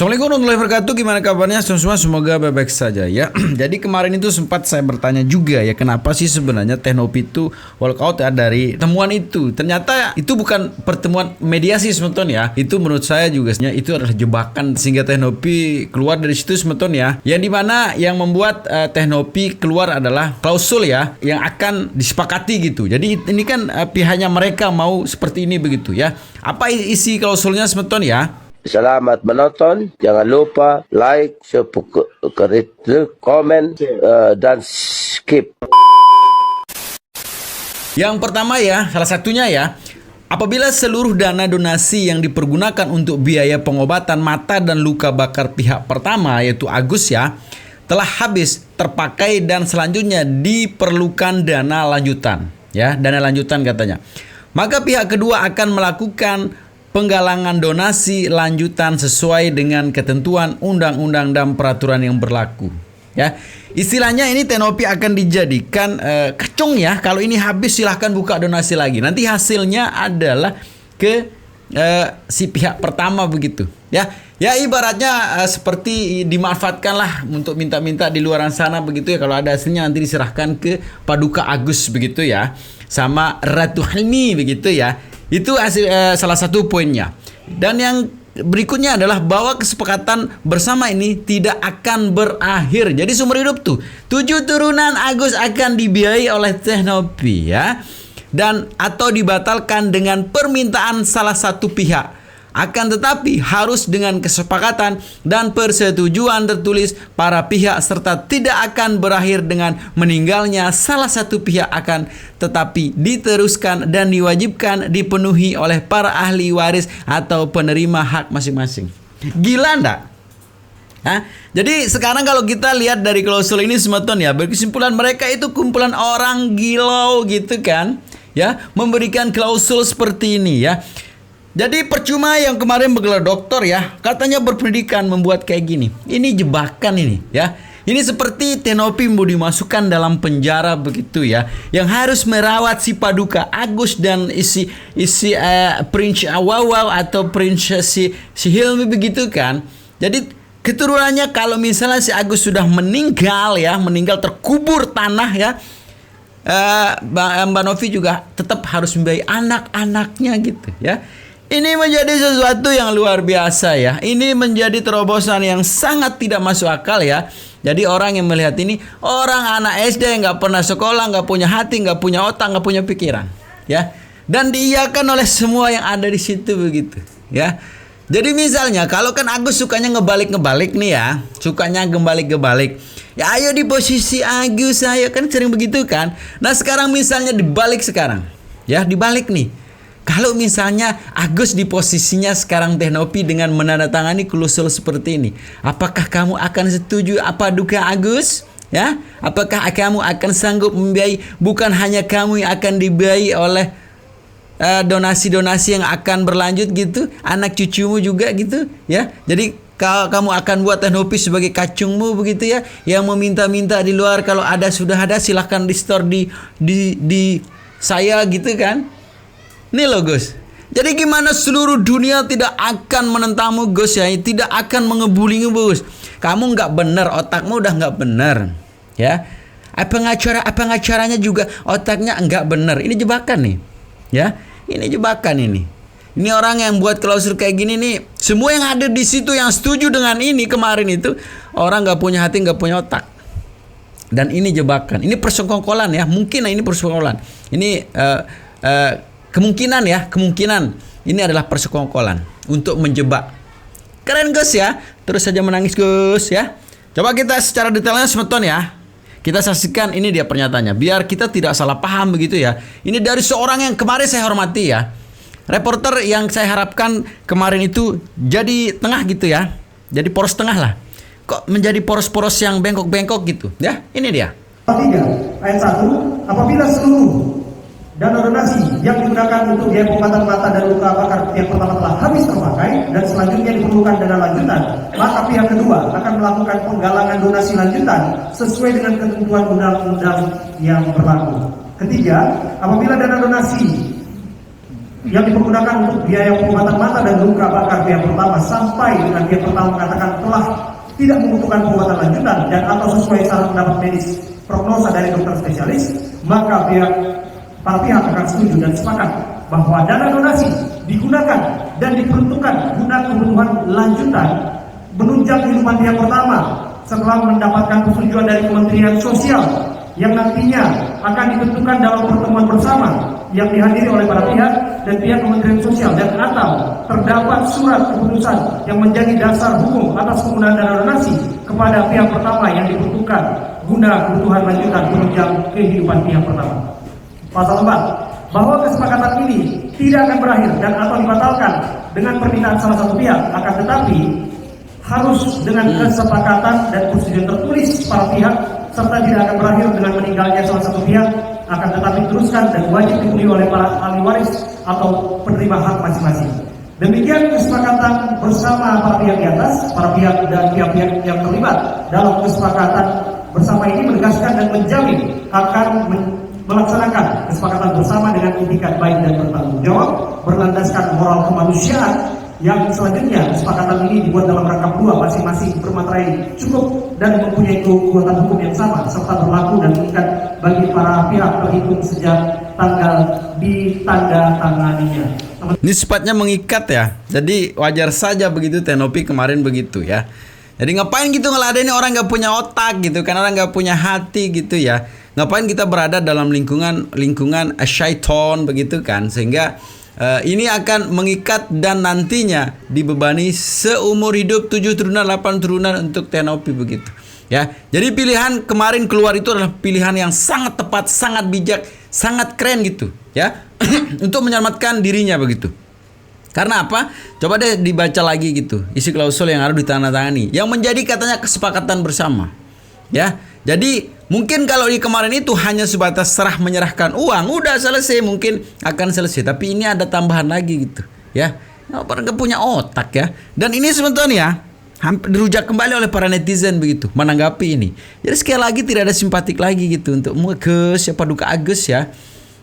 Assalamualaikum warahmatullahi wabarakatuh. Gimana kabarnya semua? Semoga baik-baik saja ya. Jadi kemarin itu sempat saya bertanya juga ya, kenapa sih sebenarnya Teknopi itu walkout ya dari temuan itu. Ternyata itu bukan pertemuan mediasi semeton ya. Itu menurut saya juga itu adalah jebakan sehingga Teknopi keluar dari situ semeton ya. Yang dimana yang membuat Teknopi keluar adalah klausul ya yang akan disepakati gitu. Jadi ini kan pihaknya mereka mau seperti ini begitu ya. Apa isi klausulnya semeton ya? Selamat menonton. Jangan lupa like, subscribe, komen, dan skip. Yang pertama ya, salah satunya ya, apabila seluruh dana donasi yang dipergunakan untuk biaya pengobatan mata dan luka bakar pihak pertama, yaitu Agus ya, telah habis terpakai dan selanjutnya diperlukan dana lanjutan. Ya, dana lanjutan katanya. Maka pihak kedua akan melakukan penggalangan donasi lanjutan sesuai dengan ketentuan undang-undang dan peraturan yang berlaku. Ya, istilahnya ini Teknopi akan dijadikan kacung ya. Kalau ini habis silahkan buka donasi lagi. Nanti hasilnya adalah ke si pihak pertama begitu. Ya, ya ibaratnya seperti dimanfaatkanlah untuk minta-minta di luar sana begitu ya. Kalau ada hasilnya nanti diserahkan ke Paduka Agus begitu ya, sama Ratu Helmi begitu ya. Itu salah satu poinnya. Dan yang berikutnya adalah bahwa kesepakatan bersama ini tidak akan berakhir. Jadi seumur hidup tuh 7 turunan Agus akan dibiayai oleh Teknopi ya. Dan atau dibatalkan dengan permintaan salah satu pihak. Akan tetapi harus dengan kesepakatan dan persetujuan tertulis para pihak serta tidak akan berakhir dengan meninggalnya salah satu pihak, akan tetapi diteruskan dan diwajibkan dipenuhi oleh para ahli waris atau penerima hak masing-masing. Gila enggak? Hah? Jadi sekarang kalau kita lihat dari klausul ini semeton ya, berkesimpulan mereka itu kumpulan orang gilau gitu kan ya, memberikan klausul seperti ini ya. Jadi percuma yang kemarin bergelar doktor ya, katanya berpendidikan membuat kayak gini. Ini jebakan ini ya. Ini seperti Teknopi mau dimasukkan dalam penjara begitu ya, yang harus merawat si Paduka Agus dan isi Prince Wawaw atau Prince si Hilmi begitu kan. Jadi keturunannya kalau misalnya si Agus sudah meninggal ya, meninggal terkubur tanah ya, Mbak Novi juga tetap harus membiayai anak-anaknya gitu ya. Ini menjadi sesuatu yang luar biasa ya. Ini menjadi terobosan yang sangat tidak masuk akal ya. Jadi orang yang melihat ini, orang anak SD yang nggak pernah sekolah, nggak punya hati, nggak punya otak, nggak punya pikiran ya. Dan diiyakan oleh semua yang ada di situ begitu ya. Jadi misalnya kalau kan Agus sukanya ngebalik-ngebalik nih ya, sukanya ngebalik-ngebalik. Ya ayo di posisi Agus, ayo kan sering begitu kan. Nah sekarang misalnya dibalik sekarang ya, dibalik nih. Kalau misalnya Agus di posisinya sekarang Teknopi dengan menandatangani klausul seperti ini, apakah kamu akan setuju apa duka Agus? Ya, apakah kamu akan sanggup membiayai? Bukan hanya kamu yang akan dibiayai oleh donasi-donasi yang akan berlanjut gitu, anak cucumu juga gitu, ya. Jadi kalau kamu akan buat Teknopi sebagai kacungmu begitu ya, yang meminta-minta di luar, kalau sudah ada silahkan di store di saya gitu kan. Nih loh Gus. Jadi gimana seluruh dunia tidak akan menentangmu Gus ya, tidak akan mengebulimu Gus. Kamu nggak benar, otakmu udah nggak benar ya. Pengacaranya juga otaknya nggak benar. Ini jebakan nih ya. Ini jebakan ini. Ini orang yang buat klausul kayak gini nih, semua yang ada di situ yang setuju dengan ini kemarin itu orang nggak punya hati, nggak punya otak. Dan ini jebakan. Ini persekongkolan ya. Mungkin ini persekongkolan. Ini kemungkinan ini adalah persekongkolan untuk menjebak. Keren Gus ya. Terus saja menangis Gus ya. Coba kita secara detailnya semeton ya. Kita saksikan ini dia pernyataannya, biar kita tidak salah paham begitu ya. Ini dari seorang yang kemarin saya hormati ya. Reporter yang saya harapkan kemarin itu jadi tengah gitu ya. Jadi poros tengah lah. Kok menjadi poros-poros yang bengkok-bengkok gitu ya. Ini dia. 3 ayat 1, apabila seluruh dana donasi yang digunakan untuk biaya pengobatan mata dan luka bakar pihak pertama telah habis terpakai dan selanjutnya diperlukan dana lanjutan, maka pihak kedua akan melakukan penggalangan donasi lanjutan sesuai dengan ketentuan undang-undang yang berlaku. Ketiga, apabila dana donasi yang dipergunakan untuk biaya pengobatan mata dan luka bakar pihak pertama sampai dengan pihak pertama mengatakan tidak membutuhkan pengobatan lanjutan dan atau sesuai syarat pendapat medis prognosa dari dokter spesialis, maka para pihak akan setuju dan sepakat bahwa dana donasi digunakan dan diperuntukkan guna kebutuhan lanjutan menunjang kehidupan pihak pertama setelah mendapatkan persetujuan dari Kementerian Sosial yang nantinya akan ditentukan dalam pertemuan bersama yang dihadiri oleh para pihak dan pihak Kementerian Sosial dan atau terdapat surat keputusan yang menjadi dasar hukum atas penggunaan dana donasi kepada pihak pertama yang diperuntukkan guna kebutuhan lanjutan penunjang kehidupan pihak pertama. Pasal 4, bahwa kesepakatan ini tidak akan berakhir dan atau dibatalkan dengan permintaan salah satu pihak, akan tetapi harus dengan kesepakatan dan persetujuan tertulis para pihak serta tidak akan berakhir dengan meninggalnya salah satu pihak, akan tetapi teruskan dan wajib dipenuhi oleh para ahli waris atau penerima hak masing-masing. Demikian kesepakatan bersama para pihak di atas, para pihak dan pihak-pihak yang terlibat dalam kesepakatan bersama ini menegaskan dan menjamin akan melaksanakan kesepakatan bersama dengan itikat baik dan bertanggung jawab berlandaskan moral kemanusiaan. Yang selanjutnya kesepakatan ini dibuat dalam rangka dua masing-masing bermaterai cukup dan mempunyai kekuatan hukum yang sama serta berlaku dan mengikat bagi para pihak terhitung sejak tanggal ditandatanganinya. Ini sifatnya mengikat ya. Jadi wajar saja begitu, Tenopi kemarin begitu ya. Jadi ngapain gitu ngeladeni orang gak punya otak gitu kan, orang gak punya hati gitu ya. Ngapain kita berada dalam lingkungan syaiton begitu kan, sehingga ini akan mengikat dan nantinya dibebani seumur hidup 7 turunan 8 turunan untuk Tenopi begitu ya. Jadi pilihan kemarin keluar itu adalah pilihan yang sangat tepat, sangat bijak, sangat keren gitu ya. Untuk menyelamatkan dirinya begitu. Karena apa? Coba deh dibaca lagi gitu isi klausul yang harus ditandatangani yang menjadi katanya kesepakatan bersama ya. Jadi mungkin kalau di kemarin itu hanya sebatas serah menyerahkan uang, udah selesai, mungkin akan selesai. Tapi ini ada tambahan lagi gitu ya. Orang gak punya otak ya. Dan ini sebetulnya hampir dirujak kembali oleh para netizen begitu menanggapi ini. Jadi sekali lagi tidak ada simpatik lagi gitu untuk siapa duka Agus ya.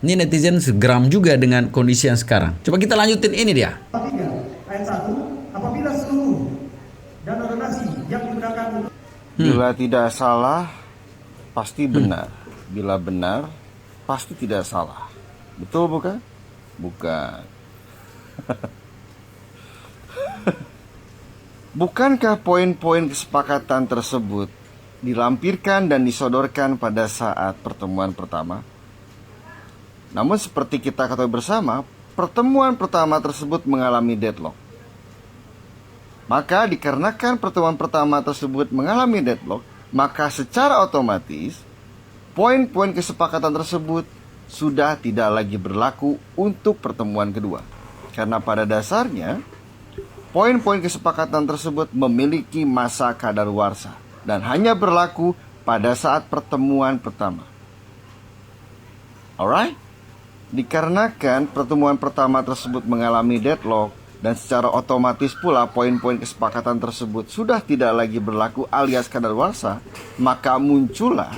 Ini netizen segeram juga dengan kondisi yang sekarang. Coba kita lanjutin ini dia. 3 ayat 1, apabila seluruh dana donasi yang digunakan untuk Bila tidak salah pasti benar. Bila benar pasti tidak salah. Betul bukan? Bukan. Bukankah poin-poin kesepakatan tersebut dilampirkan dan disodorkan pada saat pertemuan pertama? Namun seperti kita ketahui bersama, pertemuan pertama tersebut mengalami deadlock. Maka dikarenakan pertemuan pertama tersebut mengalami deadlock, maka secara otomatis poin-poin kesepakatan tersebut sudah tidak lagi berlaku untuk pertemuan kedua. Karena pada dasarnya poin-poin kesepakatan tersebut memiliki masa kadaluarsa dan hanya berlaku pada saat pertemuan pertama. Alright? Dikarenakan pertemuan pertama tersebut mengalami deadlock dan secara otomatis pula poin-poin kesepakatan tersebut sudah tidak lagi berlaku alias kadaluarsa, maka muncullah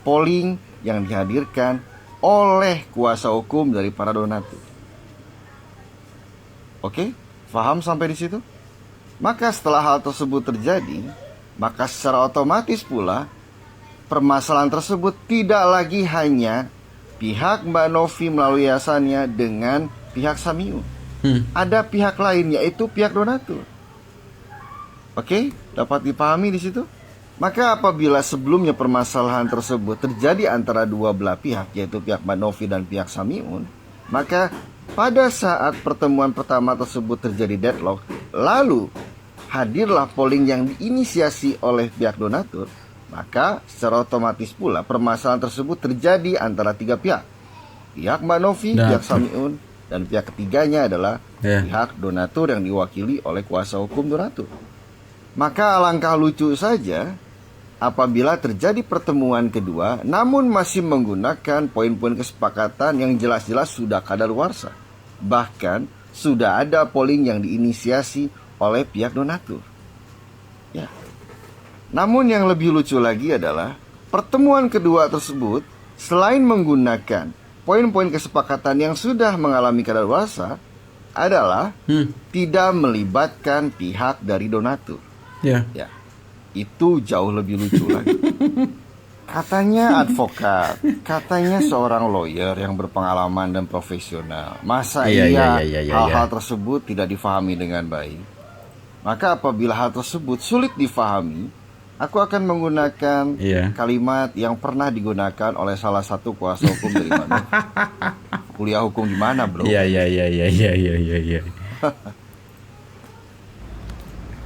polling yang dihadirkan oleh kuasa hukum dari para donatur. Oke, paham sampai di situ? Maka setelah hal tersebut terjadi, maka secara otomatis pula permasalahan tersebut tidak lagi hanya pihak Mbak Novi melalui yayasannya dengan pihak Samiun. Ada pihak lain, yaitu pihak donatur. Oke, dapat dipahami di situ? Maka apabila sebelumnya permasalahan tersebut terjadi antara dua belah pihak, yaitu pihak Mbak Novi dan pihak Samiun, maka pada saat pertemuan pertama tersebut terjadi deadlock, lalu hadirlah polling yang diinisiasi oleh pihak donatur, maka secara otomatis pula permasalahan tersebut terjadi antara tiga pihak. Pihak Mbak Novi, pihak Samiun, dan pihak ketiganya adalah pihak donatur yang diwakili oleh kuasa hukum donatur. Maka alangkah lucu saja apabila terjadi pertemuan kedua namun masih menggunakan poin-poin kesepakatan yang jelas-jelas sudah kadaluarsa. Bahkan sudah ada polling yang diinisiasi oleh pihak donatur. Ya. Namun yang lebih lucu lagi adalah pertemuan kedua tersebut selain menggunakan poin-poin kesepakatan yang sudah mengalami kadaluarsa adalah tidak melibatkan pihak dari donatur. Ya. Itu jauh lebih lucu lagi. Katanya advokat, katanya seorang lawyer yang berpengalaman dan profesional. Masa Iya. hal-hal tersebut tidak difahami dengan baik? Maka apabila hal tersebut sulit difahami, aku akan menggunakan kalimat yang pernah digunakan oleh salah satu kuasa hukum dari mana? Kuliah hukum di mana, bro? Iya.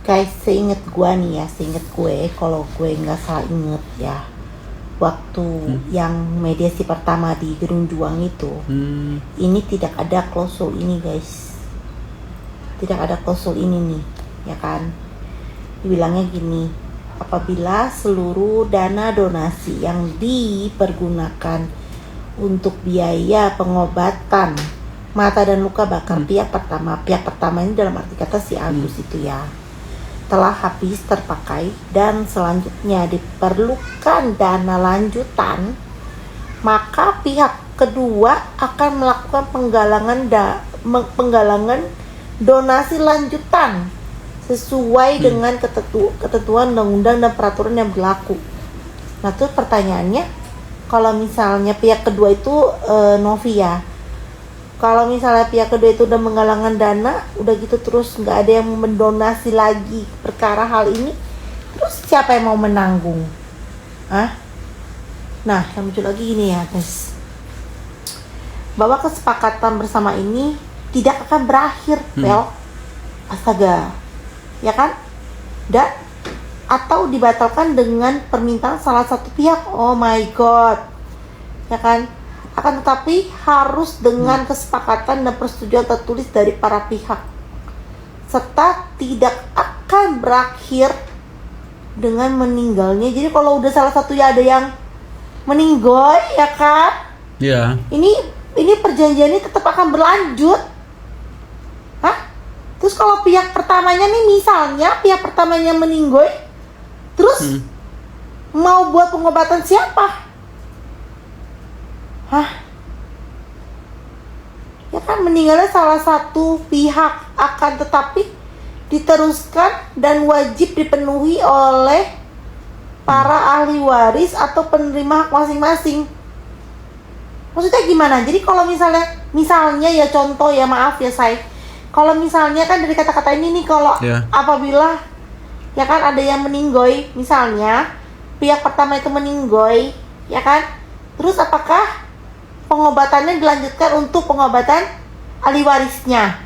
Guys, seinget gue nih ya, seinget gue, kalau gue nggak salah inget ya, waktu yang mediasi pertama di Gedung Juang itu, ini tidak ada klausul ini guys, tidak ada klausul ini nih, ya kan? Dibilangnya gini, apabila seluruh dana donasi yang dipergunakan untuk biaya pengobatan mata dan luka bakar pihak pertama ini dalam arti kata si Agus itu ya, telah habis terpakai dan selanjutnya diperlukan dana lanjutan, maka pihak kedua akan melakukan penggalangan donasi lanjutan sesuai dengan ketentuan undang-undang dan peraturan yang berlaku. Nah, terus pertanyaannya, kalau misalnya pihak kedua itu Novi ya, kalau misalnya pihak kedua itu udah menggalangkan dana, udah gitu terus nggak ada yang mendonasi lagi perkara hal ini, terus siapa yang mau menanggung? Nah, yang muncul lagi gini ya guys, bahwa kesepakatan bersama ini tidak akan berakhir, astaga, ya kan? Dan atau dibatalkan dengan permintaan salah satu pihak. Oh my god, ya kan? Akan tetapi harus dengan kesepakatan dan persetujuan tertulis dari para pihak, serta tidak akan berakhir dengan meninggalnya. Jadi kalau udah salah satunya ada yang meninggal, ya kan? Iya. Ini perjanjiannya tetap akan berlanjut. Terus kalau pihak pertamanya nih, misalnya pihak pertamanya meninggal, terus mau buat pengobatan siapa? Ya kan, meninggalnya salah satu pihak, akan tetapi diteruskan dan wajib dipenuhi oleh para ahli waris atau penerima hak masing-masing. Maksudnya gimana? Jadi kalau misalnya ya contoh ya, maaf ya saya, kalau misalnya kan dari kata-kata ini nih, kalau apabila ya kan ada yang meninggal, misalnya pihak pertama itu meninggal, ya kan, terus apakah pengobatannya dilanjutkan untuk pengobatan ahli warisnya?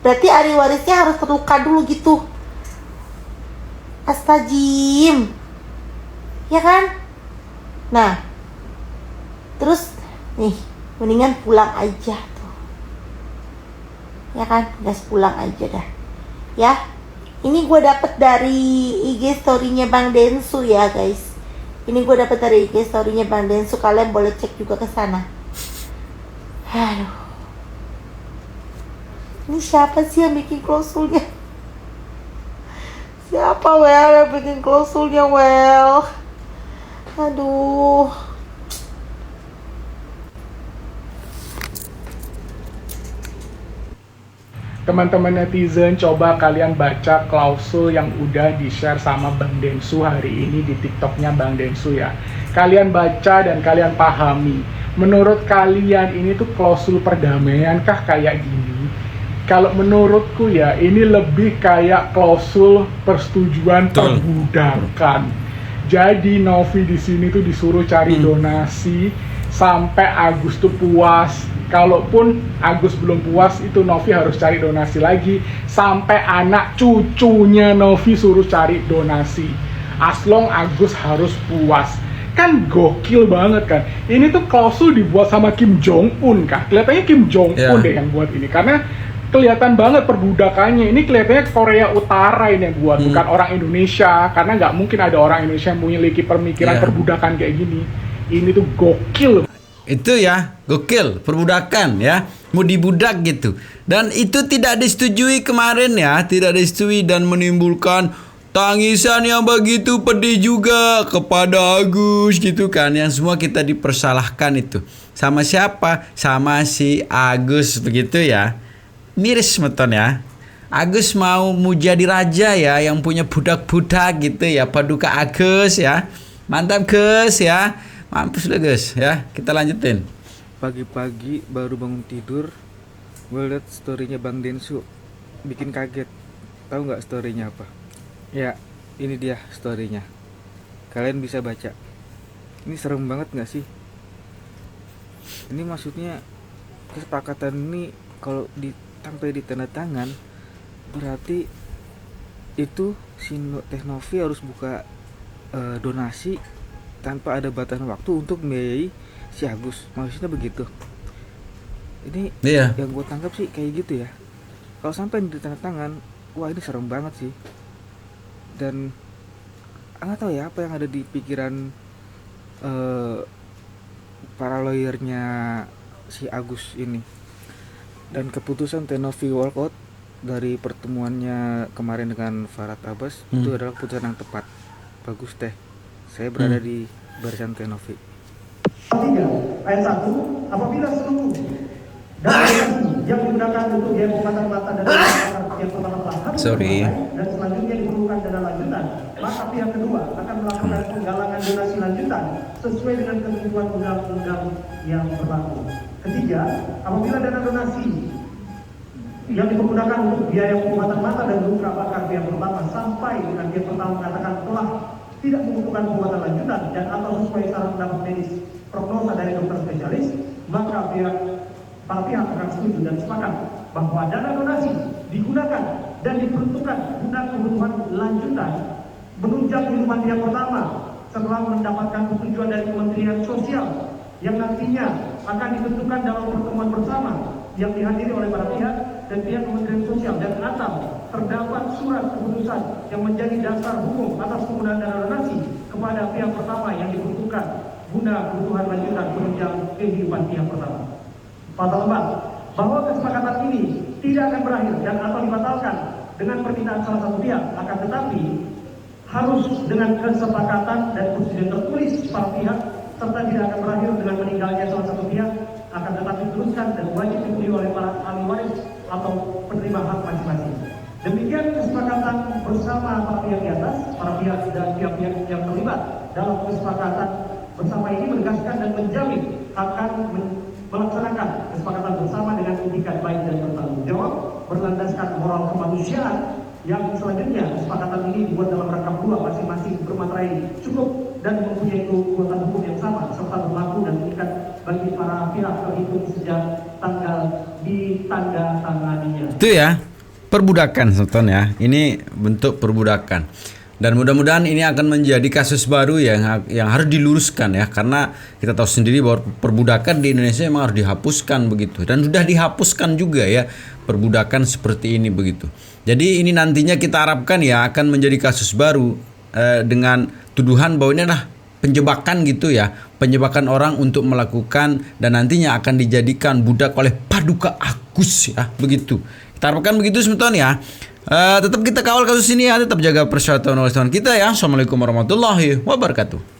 Berarti ahli warisnya harus terluka dulu gitu. Astagfirullah, ya kan? Nah, terus nih, mendingan pulang aja tuh, ya kan? Gas pulang aja dah, ya. Ini gue dapet dari IG story-nya Bang Densu ya guys. Ini gue dapet dari IG story-nya Bang Densu, kalian boleh cek juga ke sana. Aduh, ini siapa sih yang bikin klausulnya? Siapa yang bikin klausulnya Aduh. Teman-teman netizen, coba kalian baca klausul yang udah di-share sama Bang Densu hari ini di TikToknya Bang Densu ya. Kalian baca dan kalian pahami. Menurut kalian ini tuh klausul perdamaian kah kayak gini? Kalau menurutku ya, ini lebih kayak klausul persetujuan perbudakan. Jadi Novi di sini tuh disuruh cari donasi sampai Agus tuh puas. Kalaupun Agus belum puas, itu Novi harus cari donasi lagi sampai anak cucunya Novi suruh cari donasi. As long Agus harus puas. Kan gokil banget kan. Ini tuh klausul dibuat sama Kim Jong Un kah? Kelihatannya Kim Jong Un deh yang buat ini, karena kelihatan banget perbudakannya. Ini kelihatannya Korea Utara ini yang buat, bukan orang Indonesia, karena nggak mungkin ada orang Indonesia yang memiliki pemikiran perbudakan kayak gini. Ini tuh gokil. Itu ya, gokil, perbudakan ya, mau dibudak gitu. Dan itu tidak disetujui kemarin ya, tidak disetujui dan menimbulkan tangisan yang begitu pedih juga kepada Agus gitu kan. Yang semua kita dipersalahkan itu. Sama siapa? Sama si Agus begitu ya. Miris meton ya. Agus mau jadi raja ya, yang punya budak-budak gitu ya, Paduka Agus ya. Mantap Gus ya. Mampus lu Gus ya. Kita lanjutin. Pagi-pagi baru bangun tidur, gue liat storynya Bang Densu, bikin kaget. Tahu nggak storynya apa? Ya, ini dia storynya. Kalian bisa baca. Ini serem banget nggak sih? Ini maksudnya kesepakatan ini kalau sampai di tanda tangan, berarti itu si Teh Novi harus buka donasi tanpa ada batasan waktu untuk membiayai si Agus. Maksudnya begitu. Ini yang gue tangkap sih kayak gitu ya. Kalau sampai di tanda tangan, wah ini serem banget sih. Dan nggak tahu ya apa yang ada di pikiran para lawyernya si Agus ini. Dan keputusan Teh Novi walkout dari pertemuannya kemarin dengan Farhad Abbas itu adalah keputusan yang tepat. Bagus Teh, saya berada di barisan Teh Novi. 3 ayat 1, apabila seluruh dana yang digunakan untuk biaya pengobatan mata dan yang pertama telah habis dan selanjutnya diperlukan dana lanjutan, maka pihak kedua akan melakukan penggalangan donasi lanjutan sesuai dengan ketentuan undang-undang yang berlaku. Ketiga, apabila dana donasi yang dipergunakan untuk biaya pengobatan mata dan luka bakar pihak pertama sampai dengan pihak pertama mengatakan telah tidak membutuhkan pengobatan lanjutan dan atau sesuai saran pendapat medis prognosa dari dokter spesialis, maka para pihak akan setuju dan sepakat bahwa dana donasi digunakan dan diperuntukkan guna kebutuhan lanjutan menunjang kehidupan pihak pertama setelah mendapatkan persetujuan dari Kementerian Sosial yang nantinya akan ditentukan dalam pertemuan bersama yang dihadiri oleh para pihak dan pihak Kementerian Sosial dan atau terdapat surat keputusan yang menjadi dasar hukum atas penggunaan dana donasi kepada pihak pertama yang dibutuhkan guna kebutuhan lanjutan penunjang kehidupan pihak pertama. Pasal 4, bahwa kesepakatan ini tidak akan berakhir dan atau dibatalkan dengan permintaan salah satu pihak, akan tetapi harus dengan kesepakatan dan persetujuan tertulis para pihak serta tidak akan berakhir dengan meninggalnya salah satu pihak, akan tetapi diteruskan dan wajib dipenuhi oleh para ahli waris atau penerima hak masing-masing. Demikian kesepakatan bersama para pihak di atas, para pihak dan pihak-pihak yang terlibat dalam kesepakatan bersama ini menegaskan dan menjamin akan melaksanakan kesepakatan bersama dengan etikat baik dan bertanggung jawab berlandaskan moral kemanusiaan yang selanjutnya kesepakatan ini dibuat dalam rangka dua masing-masing bermaterai cukup dan mempunyai kekuatan hukum yang sama serta berlaku dan mengikat bagi para pihak terhitung sejak tanggal ditandatanganinya. Itu ya, perbudakan Sultan ya. Ini bentuk perbudakan. Dan mudah-mudahan ini akan menjadi kasus baru yang harus diluruskan ya, karena kita tahu sendiri bahwa perbudakan di Indonesia memang harus dihapuskan begitu, dan sudah dihapuskan juga ya perbudakan seperti ini begitu. Jadi ini nantinya kita harapkan ya akan menjadi kasus baru dengan tuduhan bahwa ini adalah penjebakan gitu ya, penjebakan orang untuk melakukan dan nantinya akan dijadikan budak oleh Paduka Agus ya begitu. Kita harapkan begitu Sultan ya. Tetap kita kawal kasus ini ya, tetap jaga persatuan kita ya. Assalamualaikum warahmatullahi wabarakatuh.